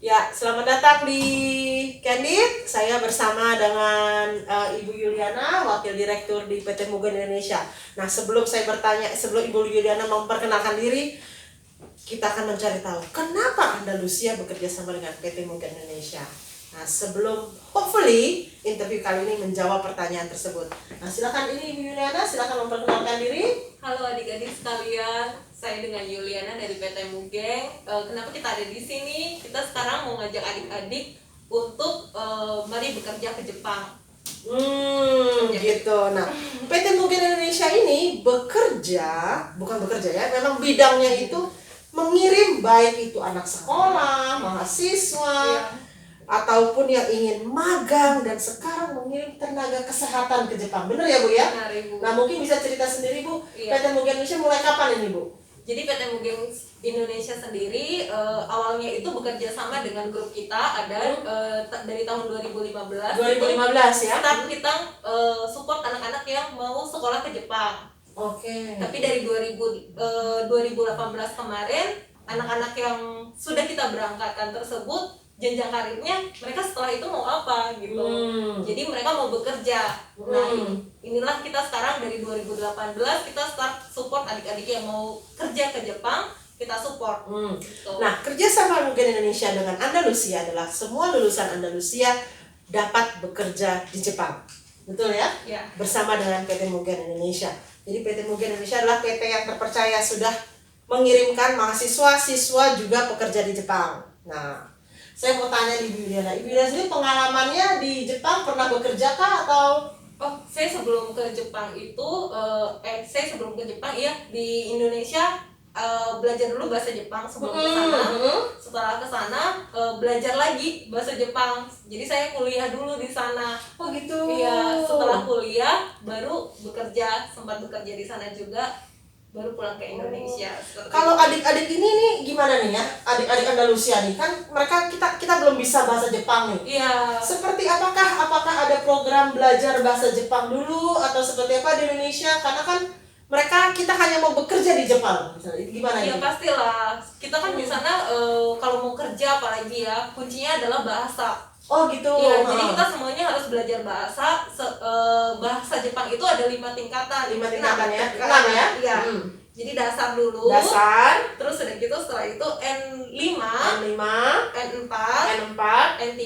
Ya, selamat datang di Candid. Saya bersama dengan Ibu Yuliana, Wakil Direktur di PT Mugen Indonesia. Nah, sebelum Ibu Yuliana memperkenalkan diri, kita akan mencari tahu kenapa Andalusia bekerja sama dengan PT Mugen Indonesia. Nah, hopefully interview kali ini menjawab pertanyaan tersebut. Nah, silakan ini Ibu Yuliana, silakan memperkenalkan diri. Halo adik-adik sekalian, saya dengan Yuliana dari PT Mugeng. Kenapa kita ada di sini? Kita sekarang mau ngajak adik-adik untuk mari bekerja ke Jepang. Gitu. Nah, PT Mugen Indonesia ini bukan bekerja ya, memang bidangnya itu mengirim baik itu anak sekolah, mahasiswa, ataupun yang ingin magang, dan sekarang mengirim tenaga kesehatan ke Jepang. Benar ya Bu ya? Benar, Ibu. Nah, mungkin bisa cerita sendiri Bu, Iya. PT Mugen Indonesia mulai kapan ini Bu? Jadi PT Mugeng Indonesia sendiri awalnya itu bekerja sama dengan grup kita ada dari tahun 2015. 2015 ya? Start kita support anak-anak yang mau sekolah ke Jepang. Oke. Tapi dari 2018 kemarin, anak-anak yang sudah kita berangkatkan tersebut, jenjang karirnya mereka setelah itu mau apa gitu. Jadi mereka mau bekerja. Nah, inilah kita sekarang dari 2018 kita start support adik-adik yang mau kerja ke Jepang, kita support. Gitu. Nah, kerjasama Mugen Indonesia dengan Andalusia adalah semua lulusan Andalusia dapat bekerja di Jepang. Betul ya? Ya. Bersama dengan PT Mugen Indonesia. Jadi PT Mugen Indonesia adalah PT yang terpercaya sudah mengirimkan mahasiswa-siswa juga bekerja di Jepang. Nah, saya mau tanya Ibu Yuliana. Ibu Yuliana sendiri pengalamannya di Jepang pernah bekerja kah atau? Saya sebelum ke Jepang itu, di Indonesia belajar dulu bahasa Jepang sebelum ke sana. Setelah ke sana belajar lagi bahasa Jepang. Jadi saya kuliah dulu di sana. Oh gitu. Iya, setelah kuliah baru sempat bekerja di sana juga, baru pulang ke Indonesia. Kalau adik-adik ini nih gimana nih ya? Adik-adik Andalusia nih kan mereka kita belum bisa bahasa Jepang nih. Iya. Seperti apakah ada program belajar bahasa Jepang dulu atau seperti apa di Indonesia? Karena kan kita hanya mau bekerja di Jepang. Misalnya gimana Iya nih? pastilah. Kita kan di sana kalau mau kerja apalagi ya, kuncinya adalah bahasa. Oh gitu. Iya, jadi kita semuanya harus belajar bahasa. Bahasa Jepang itu ada 5 tingkatan. 5 tingkatan ya? 6 ya? Iya. Jadi dasar dulu. Dasar. Terus udah gitu setelah itu N5, N5, N4, N4, N3,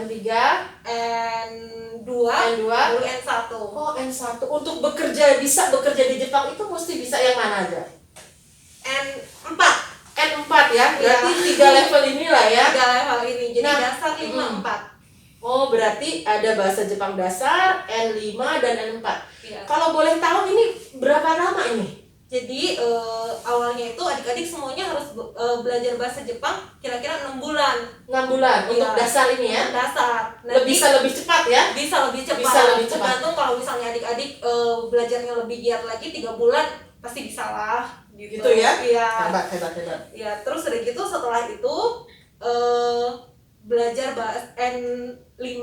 N3, N2, N2, baru N1. Oh N1. Untuk bisa bekerja di Jepang itu mesti bisa yang mana aja? N4. N4 ya? Berarti Iya. 3 level inilah ya? 3 level ini. Jadi Nah, dasar 5, 4. Oh, berarti ada bahasa Jepang dasar, N5 dan N4. Iya. Kalau boleh tahu ini berapa lama ini? Jadi awalnya itu adik-adik semuanya harus belajar bahasa Jepang kira-kira 6 bulan. 6 bulan untuk Iya. dasar ini ya? Dasar. Bisa lebih cepat ya? Bisa lebih cepat. Bisa lebih cepat. Tergantung kalau misalnya adik-adik belajarnya lebih giat lagi 3 bulan pasti bisa lah. Gitu ya? Iya. Hebat. Ya, terus udah gitu setelah itu belajar bahasa N5,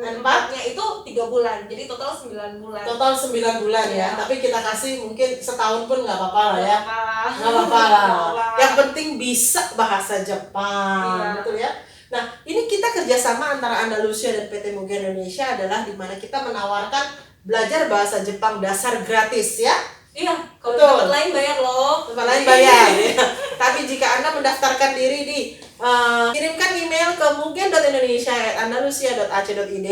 N4-nya itu 3 bulan. Jadi total 9 bulan. Total 9 bulan ya. Iya. Tapi kita kasih mungkin setahun pun nggak apa-apa lah ya. Nggak Nggak apa-apa lah. apa-apa. Yang penting bisa bahasa Jepang. Iya. Betul ya? Nah, ini kita kerjasama antara Andalusia dan PT Mugen Indonesia adalah di mana kita menawarkan belajar bahasa Jepang dasar gratis ya. Iya, kalau Betul. tempat lain bayar loh. Tempat lain bayar ya. Tapi jika Anda mendaftarkan diri di kirimkan email ke mugen.indonesia@andalusia.ac.id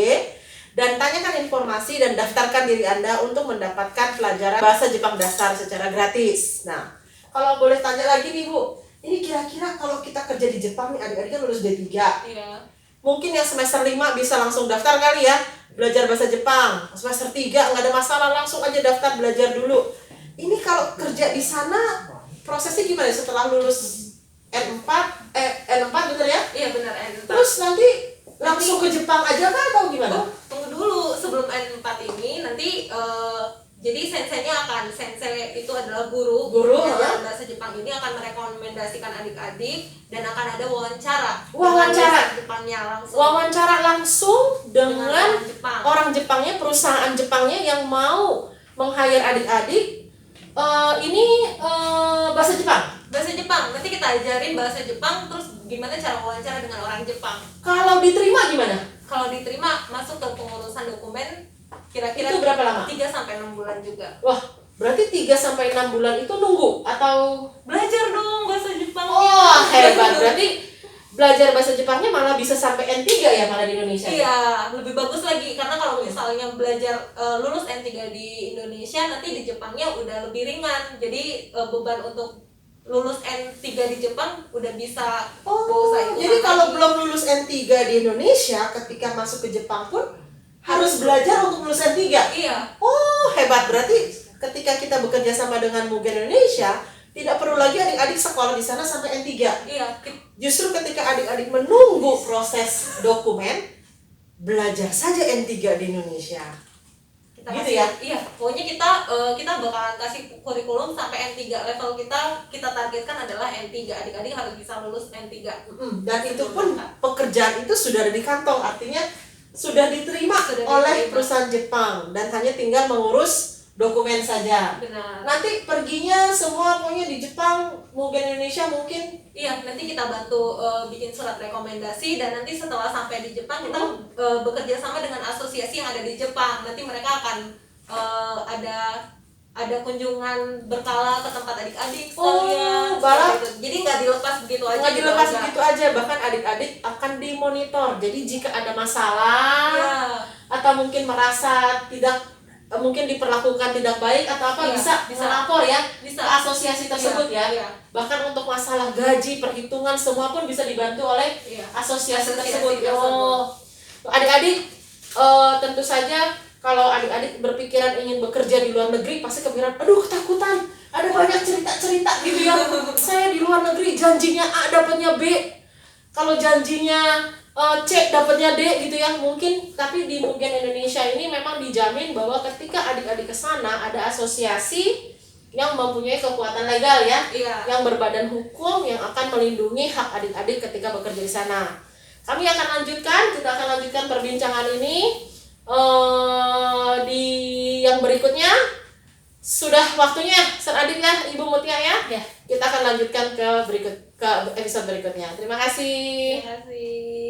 dan tanyakan informasi dan daftarkan diri Anda untuk mendapatkan pelajaran bahasa Jepang dasar secara gratis. Nah, kalau boleh tanya lagi nih Bu, ini kira-kira kalau kita kerja di Jepang nih, adik-adik kan lulus D3. Iya. Mungkin yang semester 5 bisa langsung daftar kali ya, belajar bahasa Jepang. Semester 3 nggak ada masalah, langsung aja daftar belajar dulu. Ini kalau kerja di sana prosesnya gimana setelah lulus N4 bener ya? Iya benar N4. Terus nanti langsung ke Jepang aja kah atau gimana? Tunggu dulu, sebelum N4 ini nanti jadi sensei itu adalah guru ya? bahasa Jepang ini akan merekomendasikan adik-adik dan akan ada wawancara Jepangnya langsung. Wawancara langsung dengan orang orang Jepangnya, perusahaan Jepangnya yang mau meng-hire adik-adik ini bahasa Jepang. Bahasa Jepang, nanti kita ajarin bahasa Jepang, terus gimana cara wawancara dengan orang Jepang. Kalau diterima gimana? Kalau diterima masuk ke pengurusan dokumen kira-kira Itu berapa lama? 3-6 bulan juga. Wah, berarti 3-6 bulan itu nunggu atau Belajar dong bahasa Jepang. oh hebat, berarti belajar bahasa Jepangnya malah bisa sampai N3 ya malah di Indonesia. Iya, lebih bagus lagi karena kalau misalnya belajar lulus N3 di Indonesia, nanti di Jepangnya udah lebih ringan. Jadi beban untuk lulus N3 di Jepang udah bisa Oh, jadi kalau belum lulus N3 di Indonesia, ketika masuk ke Jepang pun harus belajar untuk lulus N3. Iya. Oh, hebat. Berarti ketika kita bekerja sama dengan Mugen Indonesia, tidak perlu lagi adik-adik sekolah di sana sampai N3. Iya. Justru ketika adik-adik menunggu proses dokumen, belajar saja N3 di Indonesia. Kita Gitu kasih, ya? Iya, pokoknya kita bakalan kasih kurikulum sampai N3. Level kita targetkan adalah N3. Adik-adik harus bisa lulus N3. Dan itu pun pekerjaan itu sudah ada di kantong, artinya sudah diterima oleh perusahaan Jepang dan hanya tinggal mengurus dokumen saja. Benar. Nanti perginya semua pokoknya di Jepang, Mugen Indonesia mungkin. Iya, nanti kita bantu bikin surat rekomendasi, dan nanti setelah sampai di Jepang kita bekerja sama dengan asosiasi yang ada di Jepang. Nanti mereka akan ada kunjungan berkala ke tempat adik-adik sekalian. Barat. Jadi nggak dilepas begitu aja. Nggak dilepas begitu aja, bahkan adik-adik akan dimonitor. Jadi jika ada masalah Ya. atau mungkin merasa mungkin diperlakukan tidak baik atau apa, Iya, bisa lapor ya bisa. ke asosiasi tersebut ya. Iya. Bahkan untuk masalah gaji, perhitungan semua pun bisa dibantu oleh Iya. asosiasi Asosiasi tersebut. tersebut. Oh, adik-adik tentu saja kalau adik-adik berpikiran ingin bekerja di luar negeri pasti kepikiran, aduh ketakutan, ada banyak cerita-cerita gitu ya. Saya di luar negeri janjinya A dapatnya B, kalau janjinya C dapatnya D gitu ya mungkin. Tapi di Mugen Indonesia ini memang dijamin bahwa ketika adik-adik ke sana ada asosiasi yang mempunyai kekuatan legal ya, Iya. yang berbadan hukum yang akan melindungi hak adik-adik ketika bekerja di sana. Kita akan lanjutkan perbincangan ini di yang berikutnya. Sudah waktunya, Ser Adit ya, Ibu Mutia ya. Kita akan lanjutkan ke episode berikutnya. Terima kasih. Terima kasih.